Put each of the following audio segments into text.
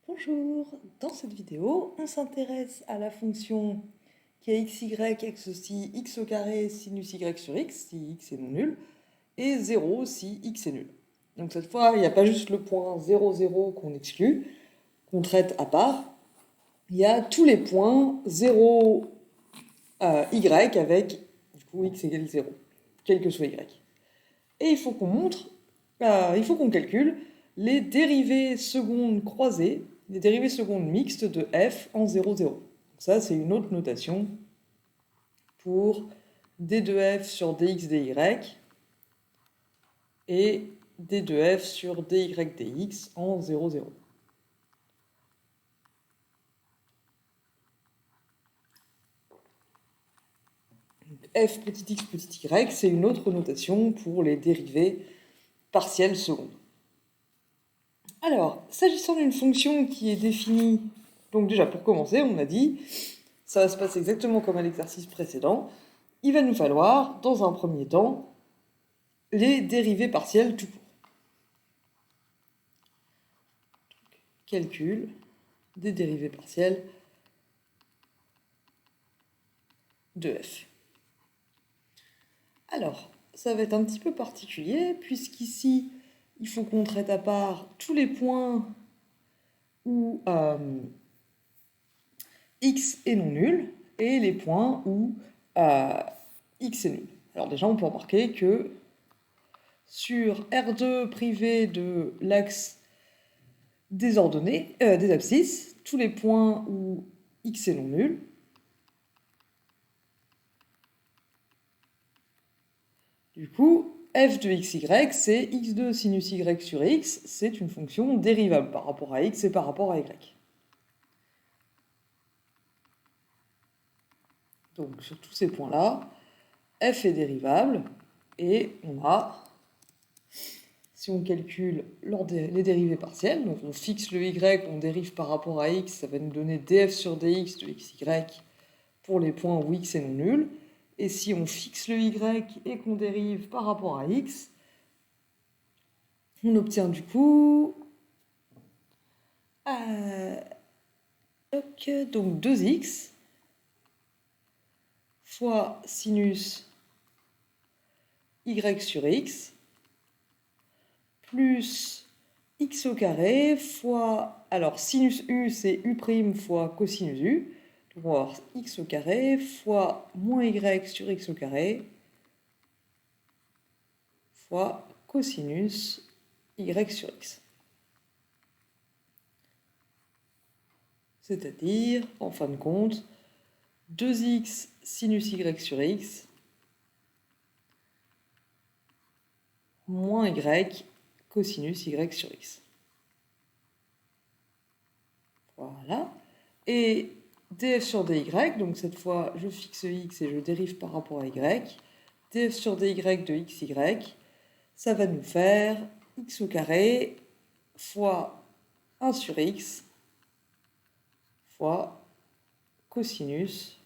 Bonjour, dans cette vidéo, on s'intéresse à la fonction qui est xy x aussi x au carré sinus y sur x, si x est non nul, et 0 si x est nul. Donc cette fois, il n'y a pas juste le point 0, 0 qu'on exclut, qu'on traite à part, il y a tous les points 0, y avec du coup x égale 0, quel que soit y. Et il faut qu'on montre, il faut qu'on calcule les dérivées secondes croisées, les dérivées secondes mixtes de f en 0, 0. Ça, c'est une autre notation pour d de f sur dx, dy et d de f sur dy, dx en 0, 0. F petit x petit y, c'est une autre notation pour les dérivées partielles secondes. Alors, s'agissant d'une fonction qui est définie, donc déjà pour commencer, on a dit, ça va se passer exactement comme à l'exercice précédent, il va nous falloir, dans un premier temps, les dérivées partielles tout court. Calcul des dérivées partielles de f. Alors, ça va être un petit peu particulier, puisqu'ici, il faut qu'on traite à part tous les points où x est non nul et les points où x est nul. Alors déjà, on peut remarquer que sur R2 privé de l'axe des ordonnées, des abscisses, tous les points où x est non nul, du coup, f de xy, c'est x2 sinus y sur x, c'est une fonction dérivable par rapport à x et par rapport à y. Donc sur tous ces points-là, f est dérivable, et on a, si on calcule les dérivées partielles, donc on fixe le y, on dérive par rapport à x, ça va nous donner df sur dx de xy pour les points où x est non nul. Et si on fixe le y et qu'on dérive par rapport à x, on obtient du coup donc 2x fois sinus y sur x plus x au carré fois, alors sinus u c'est u' fois cosinus u, donc on va avoir x au carré fois moins y sur x au carré fois cosinus y sur x. C'est-à-dire, en fin de compte, 2x sinus y sur x moins y cosinus y sur x. Voilà. Et df sur dy, donc cette fois je fixe x et je dérive par rapport à y. Df sur dy de xy, ça va nous faire x au carré fois 1 sur x fois cosinus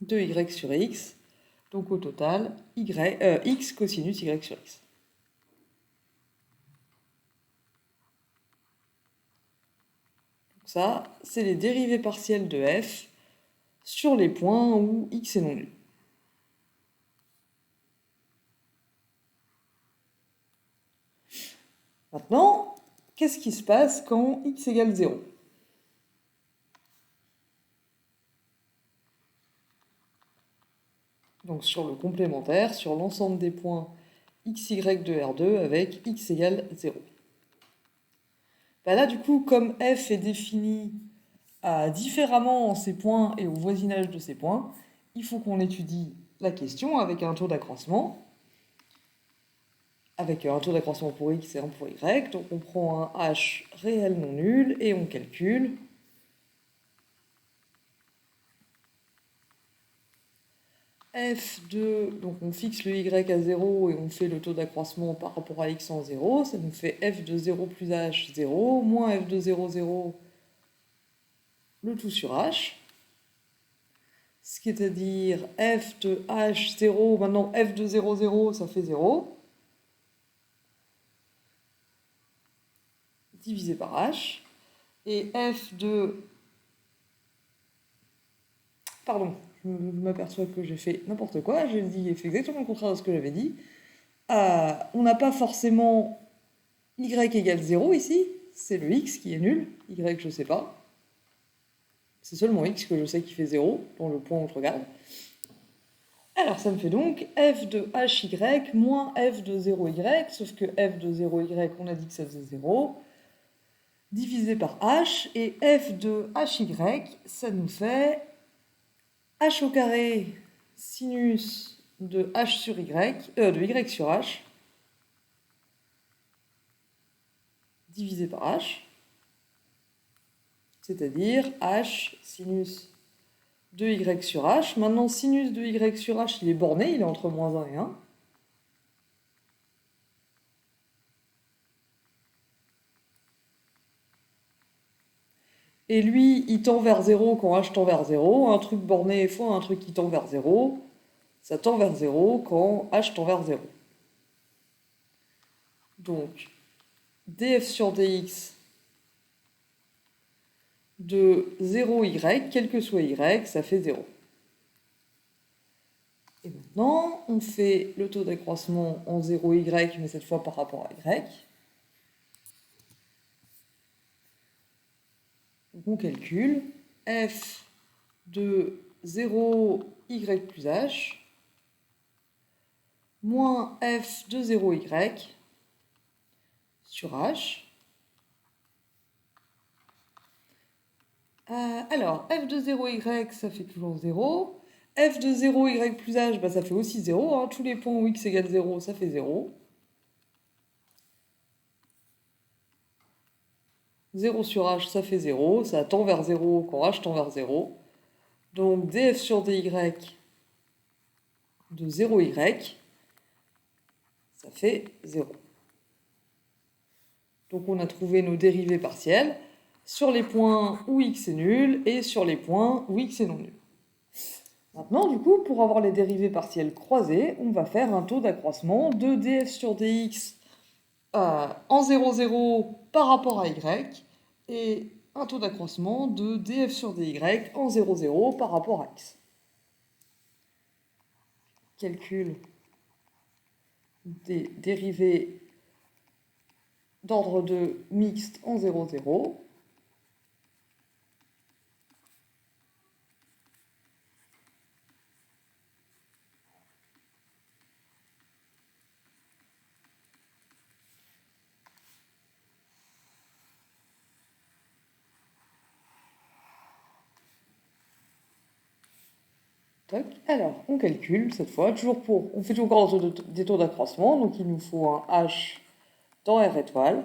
de y sur x. Donc au total, x cosinus y sur x. Donc ça, c'est les dérivées partielles de f sur les points où x est non nul. Maintenant, qu'est-ce qui se passe quand x égale 0 ? Donc sur le complémentaire, sur l'ensemble des points xy de R2 avec x égale 0. Ben là, du coup, comme f est défini différemment en ces points et au voisinage de ces points, il faut qu'on étudie la question avec un taux d'accroissement. Avec un taux d'accroissement pour x et un pour y. Donc on prend un h réel non nul et on calcule f de, donc on fixe le y à 0 et on fait le taux d'accroissement par rapport à x en 0, ça nous fait f de 0 plus h 0, moins f de 0, 0, le tout sur h. C'est-à-dire f de h 0, maintenant f de 0, 0, ça fait 0. divisé par h, et f de... Pardon, je m'aperçois que j'ai fait n'importe quoi, j'ai fait exactement le contraire de ce que j'avais dit. On n'a pas forcément y égale 0 ici, c'est le x qui est nul, y je ne sais pas. C'est seulement x que je sais qui fait 0, dans le point où je regarde. Alors ça me fait donc f de hy moins f de 0y, sauf que f de 0y, on a dit que ça faisait 0, divisé par h, et f de hy, ça nous fait h au carré sinus de h sur y, de y sur h, divisé par h, c'est-à-dire h sinus de y sur h. Maintenant, sinus de y sur h, il est borné, il est entre moins 1 et 1. Et lui, il tend vers 0 quand h tend vers 0. Un truc borné fois un truc qui tend vers 0, ça tend vers 0 quand h tend vers 0. Donc, df sur dx de 0y, quel que soit y, ça fait 0. Et maintenant, on fait le taux d'accroissement en 0y, mais cette fois par rapport à y. Donc on calcule f de 0y plus h moins f de 0y sur h. Alors, f de 0y, ça fait toujours 0. F de 0y plus h, bah, ça fait aussi 0. Hein. Tous les points où x égale 0, ça fait 0. 0 sur h, ça fait 0. Ça tend vers 0 quand h tend vers 0. Donc df sur dy de 0y, ça fait 0. Donc on a trouvé nos dérivées partielles sur les points où x est nul et sur les points où x est non nul. Maintenant, du coup, pour avoir les dérivées partielles croisées, on va faire un taux d'accroissement de df sur dx en 0, 0 par rapport à y et un taux d'accroissement de df sur dy en 0, 0 par rapport à x. Calcul des dérivées d'ordre de mixte en 0, 0. Alors, on calcule cette fois, on fait toujours encore des taux d'accroissement, donc il nous faut un h dans R étoile.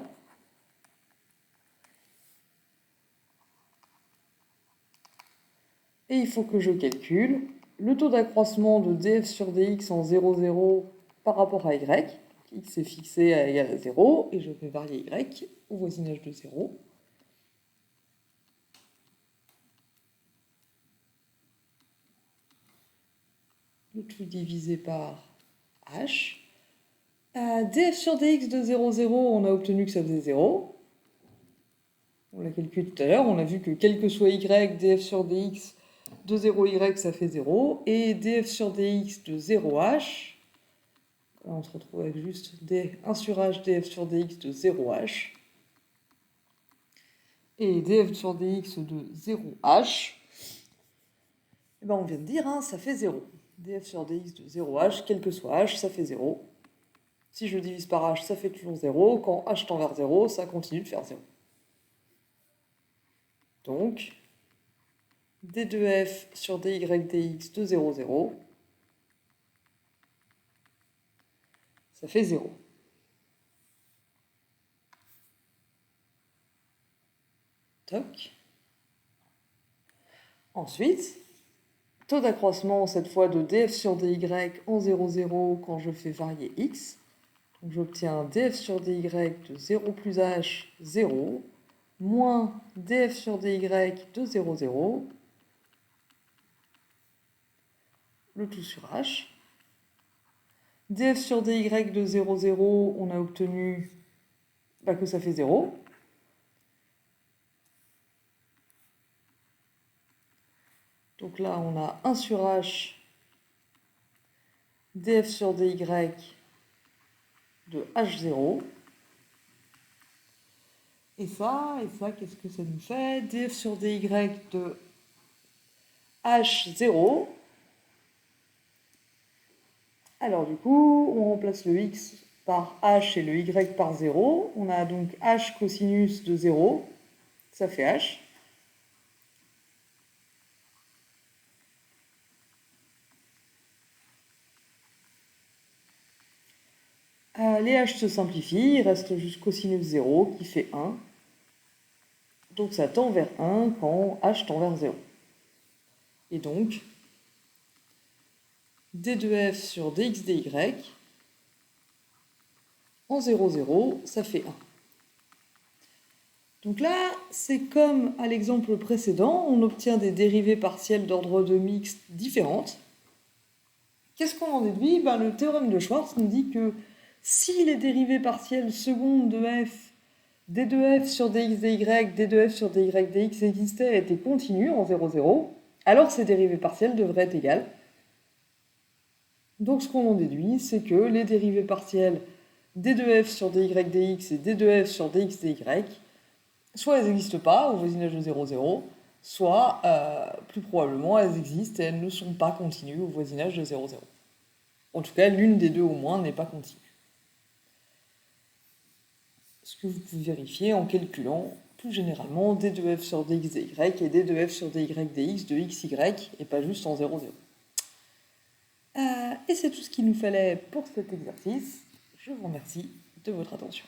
Et il faut que je calcule le taux d'accroissement de df sur dx en 0, 0 par rapport à y. X est fixé à égal à 0, et je vais varier y au voisinage de 0. Le tout divisé par h. Df sur dx de 0, 0, on a obtenu que ça faisait 0. On l'a calculé tout à l'heure, on a vu que quel que soit y, df sur dx de 0y, ça fait 0. Et df sur dx de 0h, là on se retrouve avec juste 1 sur h df sur dx de 0h. Et df sur dx de 0h, et ben on vient de dire, hein, ça fait 0. df sur dx de 0h, quel que soit h, ça fait 0. Si je le divise par h, ça fait toujours 0. Quand h tend vers 0, ça continue de faire 0. Donc, d de f sur dy dx de 0, 0, ça fait 0. Toc. Ensuite, taux d'accroissement, cette fois de df sur dy en 0, 0 quand je fais varier x. Donc j'obtiens df sur dy de 0 plus h, 0, moins df sur dy de 0, 0, le tout sur h. df sur dy de 0, 0, on a obtenu que ça fait 0. Donc là, on a 1 sur h df sur dy de h0. Et ça, qu'est-ce que ça nous fait? Df sur dy de h0. Alors du coup, on remplace le x par h et le y par 0. On a donc h cosinus de 0. Ça fait h. Les h se simplifient, il reste juste cosinus 0 qui fait 1. Donc ça tend vers 1 quand h tend vers 0. Et donc, d de f sur dx dy en 0, 0, ça fait 1. Donc là, c'est comme à l'exemple précédent, on obtient des dérivées partielles d'ordre 2 mixte différentes. Qu'est-ce qu'on en déduit? Le théorème de Schwartz nous dit que si les dérivées partielles secondes de f, d de f sur dx dy, d de f sur dy dx existaient et étaient continues en 0, 0, alors ces dérivées partielles devraient être égales. Donc ce qu'on en déduit, c'est que les dérivées partielles d de f sur dy dx et d de f sur dx dy, soit elles n'existent pas au voisinage de 0, 0, soit, plus probablement, elles existent et elles ne sont pas continues au voisinage de 0, 0. En tout cas, l'une des deux au moins n'est pas continue. Ce que vous pouvez vérifier en calculant plus généralement d de f sur dx dy et d de f sur dy dx de xy, et pas juste en 0, 0. Et c'est tout ce qu'il nous fallait pour cet exercice. Je vous remercie de votre attention.